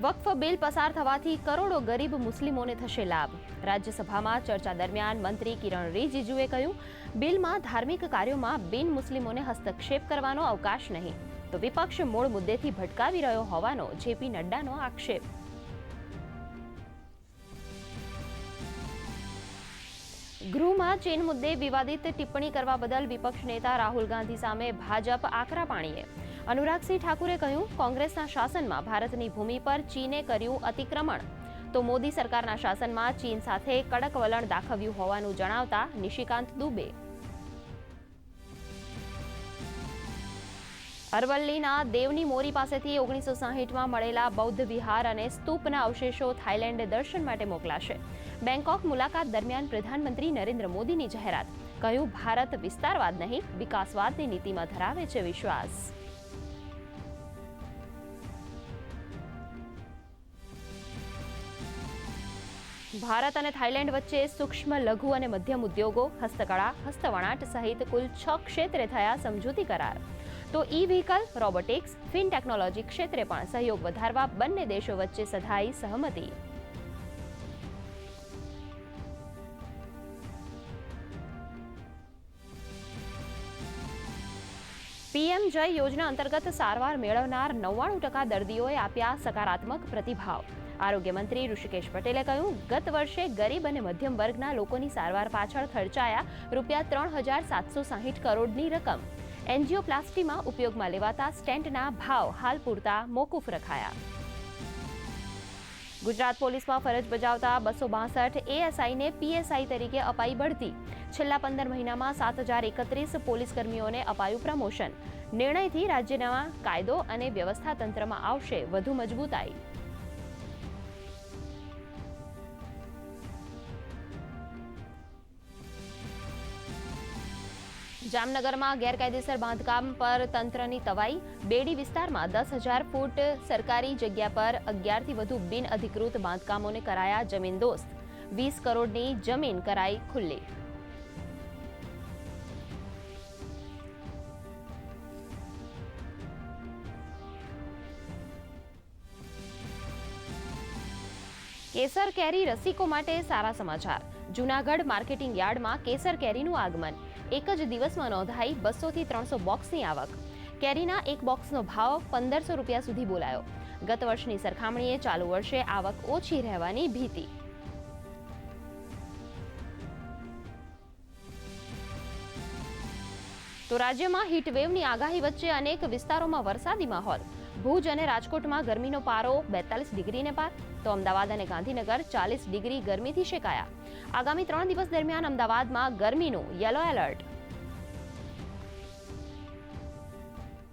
Waqf bill પસાર થવાથી કરોડો ગરીબ મુસ્લિમોને થશે લાભ. રાજ્યસભામાં ચર્ચા દરમિયાન મંત્રી કિરણ રિજિજુએ કહ્યું, બિલમાં ધાર્મિક કાર્યોમાં બિન મુસ્લિમોને હસ્તક્ષેપ કરવાનો અવકાશ નહીં, તો વિપક્ષ મૂળ મુદ્દેથી ભટકાવી રહ્યો હોવાનો જેપી નડ્ડાનો આક્ષેપ. ગૃહમાં ચીન મુદ્દે વિવાદિત ટિપ્પણી કરવા બદલ વિપક્ષ નેતા રાહુલ ગાંધી સામે ભાજપ આકરા પાણીએ. અનુરાગસિંહ ઠાકુરે કહ્યું, કોંગ્રેસના શાસનમાં ભારતની ભૂમિ પર ચીને કર્યું અતિક્રમણ, તો મોદી સરકારના શાસનમાં ચીન સાથે કડક વલણ દાખવ્યું હોવાનું જણાવતા નિશિકાંત દુબે. અરવલ્લીના દેવની મોરી પાસેથી 1960માં મળેલા બૌદ્ધ વિહાર અને સ્તૂપના અવશેષો થાઇલેન્ડ દર્શન માટે મોકલાશે. બેંકોક મુલાકાત દરમિયાન પ્રધાનમંત્રી નરેન્દ્ર મોદીની જાહેરાત. કહ્યું, ભારત વિસ્તારવાદ નહીં, વિકાસવાદની નીતિમાં ધરાવે છે વિશ્વાસ. ભારત અને થાઇલેન્ડ વચ્ચે સૂક્ષ્મ, લઘુ અને મધ્યમ ઉદ્યોગો, હસ્તકળા, હસ્તવણાટ સહિત કુલ 6 ક્ષેત્રે થયા સમજૂતી કરાર. તો ઈ વ્હીકલ, રોબોટિક્સ, ફિન ટેકનોલોજી ક્ષેત્રે પણ સહયોગ વધારવા બંને દેશો વચ્ચે સધાઈ સહમતિ. પીએમ જય યોજના અંતર્ગત સારવાર મેળવનાર 99% દર્દીઓએ આપ્યા સકારાત્મક પ્રતિભાવ. આરોગ્ય મંત્રી ઋષિકેશ પટેલે કહ્યું, ગત વર્ષે ગરીબ અને મધ્યમ વર્ગના લોકોની સારવાર પાછળ ખર્ચાયા ₹3,760 કરોડની રકમ. એન્જિયોપ્લાસ્ટીમાં ઉપયોગમાં લેવાતા સ્ટેન્ટના ભાવ હાલ પૂરતા મોકૂફ રખાયા. ગુજરાત પોલીસમાં ફરજ બજાવતા 262 એએસઆઈને પીએસઆઈ તરીકે અપાઈ બઢતી. છેલ્લા 15 મહિનામાં 7031 પોલીસ કર્મીઓને અપાયું પ્રમોશન. નિર્ણયથી રાજ્યના કાયદો અને વ્યવસ્થા તંત્રમાં આવશે વધુ મજબૂતાઈ. જામનગરમાં ગેરકાયદેસર બાંધકામ પર તંત્રની તવાઈ. બેડી વિસ્તારમાં 10,000 ફૂટ સરકારી જગ્યા પર 11થી વધુ બિન અધિકૃત બાંધકામોને કરાયા જમીનદોસ્ત. 20 કરોડની જમીન કરાઈ ખુલ્લી. કેસર કેરી રસિકો માટે સારા સમાચાર. જૂનાગઢ માર્કેટિંગ યાર્ડમાં કેસર કેરીનું આગમન. એક જ દિવસમાં નોંધાઈ 200 થી 300 બોક્સની આવક. કેરીના એક બોક્સનો ભાવ ₹1,500 સુધી બોલાયો. ગત વર્ષની સરખામણીએ ચાલુ વર્ષે આવક ઓછી રહેવાની ભીતિ. તો રાજ્યમાં હીટવેવની આગાહી વચ્ચે અનેક વિસ્તારોમાં વરસાદી માહોલ. ભુજ અને રાજકોટમાં ગરમીનો પારો 42 ડિગ્રીને પાર, તો અમદાવાદ અને ગાંધીનગર 40 ડિગ્રી ગરમીથી શેકાયા. આગામી 3 દિવસ દરમિયાન અમદાવાદમાં ગરમીનું યલો એલર્ટ.